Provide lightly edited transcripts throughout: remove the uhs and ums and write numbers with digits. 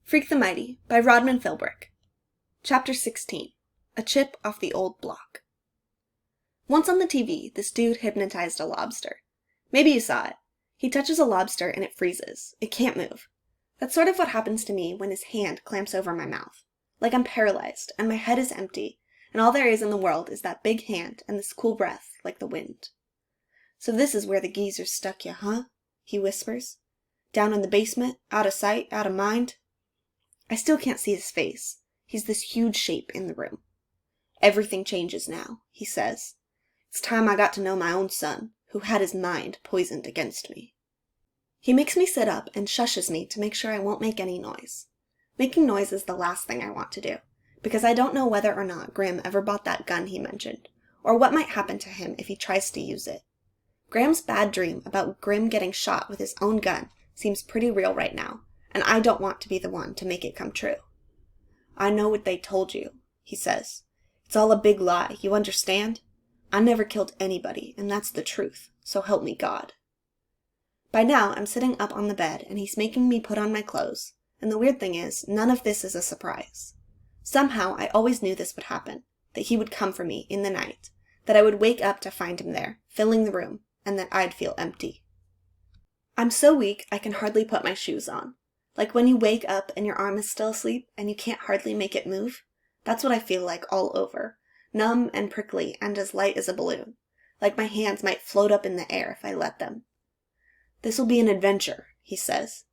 Freak the Mighty by Rodman Philbrick. Chapter 16. A Chip Off the Old Block. Once on the TV, this dude hypnotized a lobster. Maybe you saw it. He touches a lobster and it freezes. It can't move. That's sort of what happens to me when his hand clamps over my mouth. Like I'm paralyzed, and my head is empty, and all there is in the world is that big hand and this cool breath like the wind. "So this is where the geezers stuck you, huh?" he whispers. "Down in the basement, out of sight, out of mind?" I still can't see his face. He's this huge shape in the room. "Everything changes now," he says. "It's time I got to know my own son, who had his mind poisoned against me." He makes me sit up and shushes me to make sure I won't make any noise. Making noise is the last thing I want to do, because I don't know whether or not Grim ever bought that gun he mentioned, or what might happen to him if he tries to use it. Graham's bad dream about Grim getting shot with his own gun seems pretty real right now, and I don't want to be the one to make it come true. "I know what they told you," he says. "It's all a big lie, you understand? I never killed anybody, and that's the truth, so help me God." By now, I'm sitting up on the bed, and he's making me put on my clothes, and the weird thing is, none of this is a surprise. Somehow, I always knew this would happen, that he would come for me in the night, that I would wake up to find him there, filling the room, and that I'd feel empty. I'm so weak I can hardly put my shoes on. Like when you wake up and your arm is still asleep and you can't hardly make it move. That's what I feel like all over. Numb and prickly and as light as a balloon. Like my hands might float up in the air if I let them. "This'll be an adventure," he says.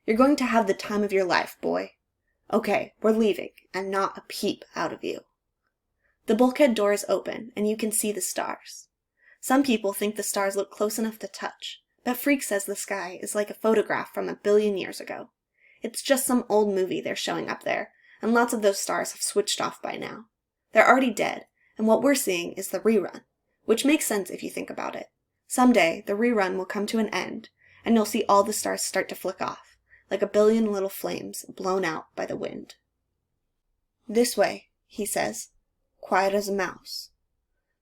"You're going to have the time of your life, boy. Okay, we're leaving, and not a peep out of you." The bulkhead door is open, and you can see the stars. Some people think the stars look close enough to touch, but Freak says the sky is like a photograph from 1,000,000,000 years ago. It's just some old movie they're showing up there, and lots of those stars have switched off by now. They're already dead, and what we're seeing is the rerun, which makes sense if you think about it. Someday, the rerun will come to an end, and you'll see all the stars start to flick off, like 1,000,000,000 little flames blown out by the wind. "This way," he says, "quiet as a mouse."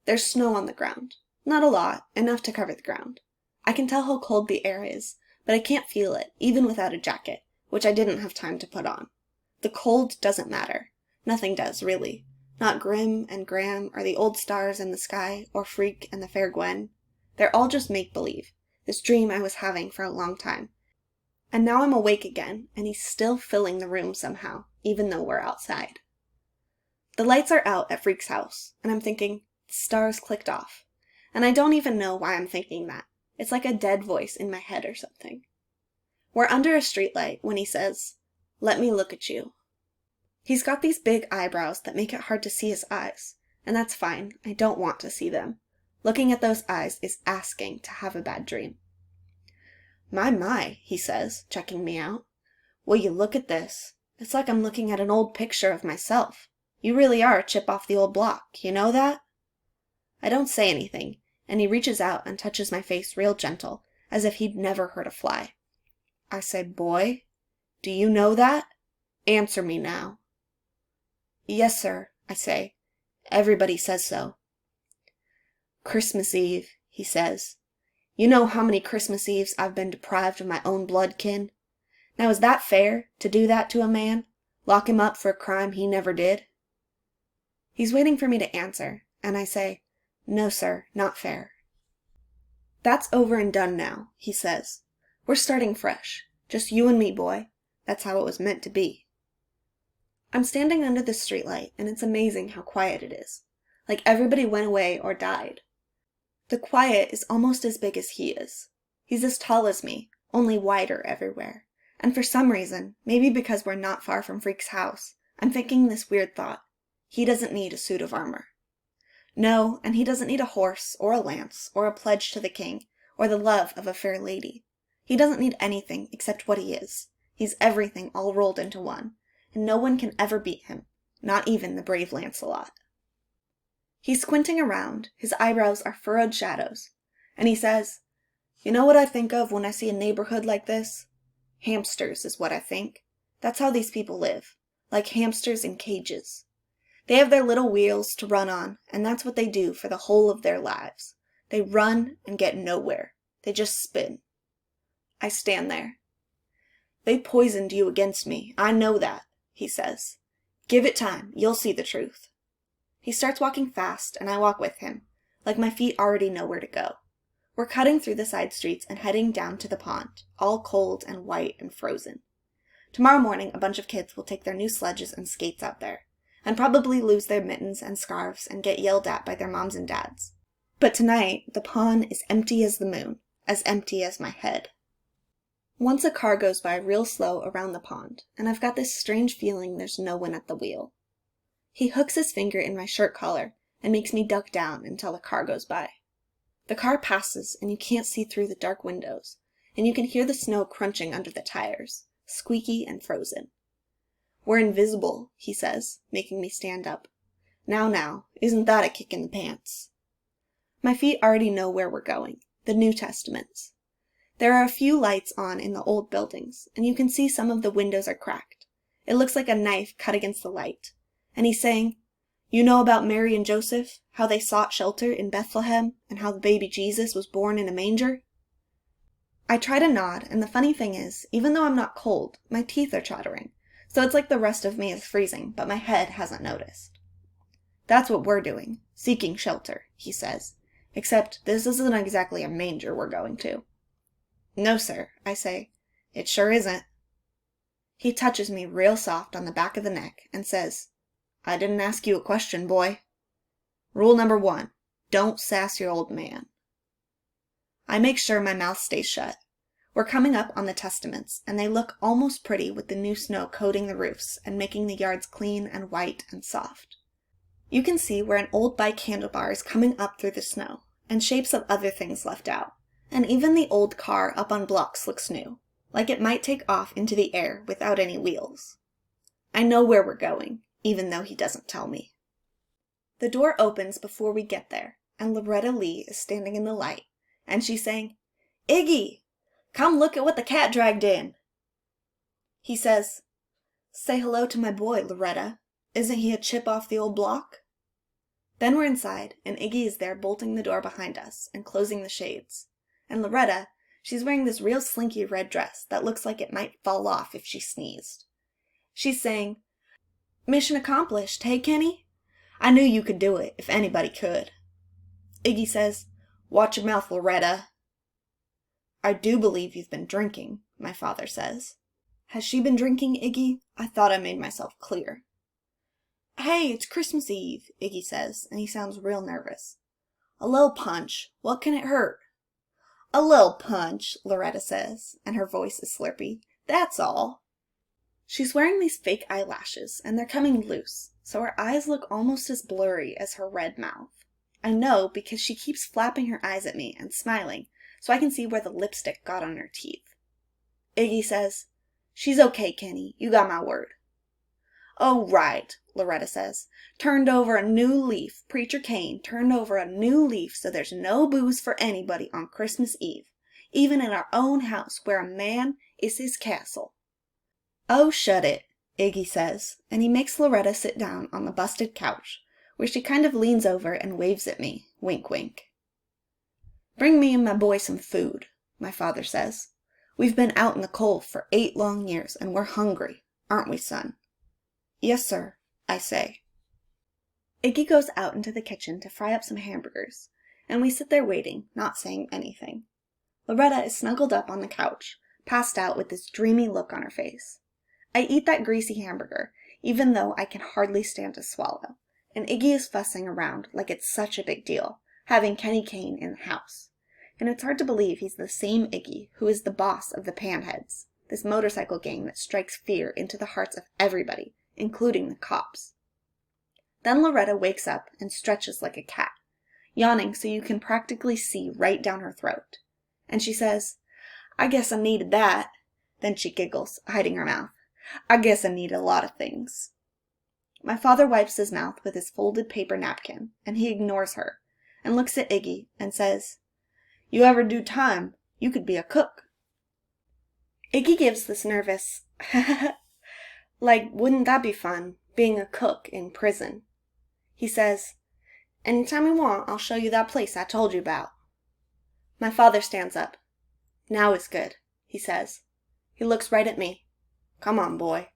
There's snow on the ground. Not a lot, enough to cover the ground. I can tell how cold the air is, but I can't feel it, even without a jacket, which I didn't have time to put on. The cold doesn't matter. Nothing does, really. Not Grim and Graham, or the old stars in the sky, or Freak and the fair Gwen. They're all just make-believe, this dream I was having for a long time. And now I'm awake again, and he's still filling the room somehow, even though we're outside. The lights are out at Freak's house, and I'm thinking, the stars clicked off. And I don't even know why I'm thinking that. It's like a dead voice in my head or something. We're under a streetlight when he says, "Let me look at you." He's got these big eyebrows that make it hard to see his eyes, and that's fine. I don't want to see them. Looking at those eyes is asking to have a bad dream. My, he says, checking me out. "Will you look at this? It's like I'm looking at an old picture of myself. You really are a chip off the old block, you know that?" I don't say anything, and he reaches out and touches my face real gentle, as if he'd never hurt a fly. I say, "Boy, do you know that? Answer me now." "Yes, sir," I say. "Everybody says so." "Christmas Eve," he says. "You know how many Christmas Eves I've been deprived of my own blood kin? Now is that fair, to do that to a man? Lock him up for a crime he never did?" He's waiting for me to answer, and I say, "No, sir, not fair." "That's over and done now," he says. "We're starting fresh. Just you and me, boy. That's how it was meant to be." I'm standing under the streetlight, and it's amazing how quiet it is. Like everybody went away or died. The quiet is almost as big as he is. He's as tall as me, only wider everywhere. And for some reason, maybe because we're not far from Freak's house, I'm thinking this weird thought. He doesn't need a suit of armor. No, and he doesn't need a horse, or a lance, or a pledge to the king, or the love of a fair lady. He doesn't need anything except what he is. He's everything all rolled into one, and no one can ever beat him, not even the brave Lancelot. He's squinting around, his eyebrows are furrowed shadows, and he says, "You know what I think of when I see a neighborhood like this? Hamsters is what I think. That's how these people live, like hamsters in cages. They have their little wheels to run on, and that's what they do for the whole of their lives. They run and get nowhere. They just spin." I stand there. They poisoned you against me. I know that, he says. Give it time. You'll see the truth. He starts walking fast, and I walk with him, like my feet already know where to go. We're cutting through the side streets and heading down to the pond, all cold and white and frozen. Tomorrow morning, a bunch of kids will take their new sledges and skates out there, and probably lose their mittens and scarves and get yelled at by their moms and dads. But tonight, the pond is empty as the moon, as empty as my head. Once a car goes by real slow around the pond, and I've got this strange feeling there's no one at the wheel. He hooks his finger in my shirt collar and makes me duck down until the car goes by. The car passes, and you can't see through the dark windows, and you can hear the snow crunching under the tires, squeaky and frozen. We're invisible, he says, making me stand up. Now, isn't that a kick in the pants? My feet already know where we're going, the New Testaments. There are a few lights on in the old buildings, and you can see some of the windows are cracked. It looks like a knife cut against the light. And he's saying, you know about Mary and Joseph, how they sought shelter in Bethlehem, and how the baby Jesus was born in a manger? I try to nod, and the funny thing is, even though I'm not cold, my teeth are chattering, so it's like the rest of me is freezing, but my head hasn't noticed. That's what we're doing, seeking shelter, he says, except this isn't exactly a manger we're going to. No, sir, I say. It sure isn't. He touches me real soft on the back of the neck and says, I didn't ask you a question, boy. Rule number 1, don't sass your old man. I make sure my mouth stays shut. We're coming up on the Testaments, and they look almost pretty with the new snow coating the roofs and making the yards clean and white and soft. You can see where an old bike handlebar is coming up through the snow, and shapes of other things left out, and even the old car up on blocks looks new, like it might take off into the air without any wheels. I know where we're going, even though he doesn't tell me. The door opens before we get there, and Loretta Lee is standing in the light, and she's saying, Iggy, come look at what the cat dragged in. He says, say hello to my boy, Loretta. Isn't he a chip off the old block? Then we're inside, and Iggy is there bolting the door behind us and closing the shades. And Loretta, she's wearing this real slinky red dress that looks like it might fall off if she sneezed. She's saying, mission accomplished, hey, Kenny? I knew you could do it, if anybody could. Iggy says, watch your mouth, Loretta. I do believe you've been drinking, my father says. Has she been drinking, Iggy? I thought I made myself clear. Hey, it's Christmas Eve, Iggy says, and he sounds real nervous. A little punch. What can it hurt? A little punch, Loretta says, and her voice is slurpy. That's all. She's wearing these fake eyelashes, and they're coming loose, so her eyes look almost as blurry as her red mouth. I know because she keeps flapping her eyes at me and smiling, so I can see where the lipstick got on her teeth. Iggy says, she's okay, Kenny. You got my word. Oh, right, Loretta says. Turned over a new leaf. Preacher Kane turned over a new leaf so there's no booze for anybody on Christmas Eve, even in our own house where a man is his castle. Oh, shut it, Iggy says, and he makes Loretta sit down on the busted couch, where she kind of leans over and waves at me, wink, wink. Bring me and my boy some food, my father says. We've been out in the cold for 8 long years, and we're hungry, aren't we, son? Yes, sir, I say. Iggy goes out into the kitchen to fry up some hamburgers, and we sit there waiting, not saying anything. Loretta is snuggled up on the couch, passed out with this dreamy look on her face. I eat that greasy hamburger, even though I can hardly stand to swallow, and Iggy is fussing around like it's such a big deal, having Kenny Kane in the house. And it's hard to believe he's the same Iggy who is the boss of the Panheads, this motorcycle gang that strikes fear into the hearts of everybody, including the cops. Then Loretta wakes up and stretches like a cat, yawning so you can practically see right down her throat. And she says, I guess I needed that. Then she giggles, hiding her mouth. I guess I needed a lot of things. My father wipes his mouth with his folded paper napkin, and he ignores her, and looks at Iggy and says, You ever do time, you could be a cook. Iggy gives this nervous, like, wouldn't that be fun, being a cook in prison? He says, Anytime you want, I'll show you that place I told you about. My father stands up. Now is good, he says. He looks right at me. "Come on, boy."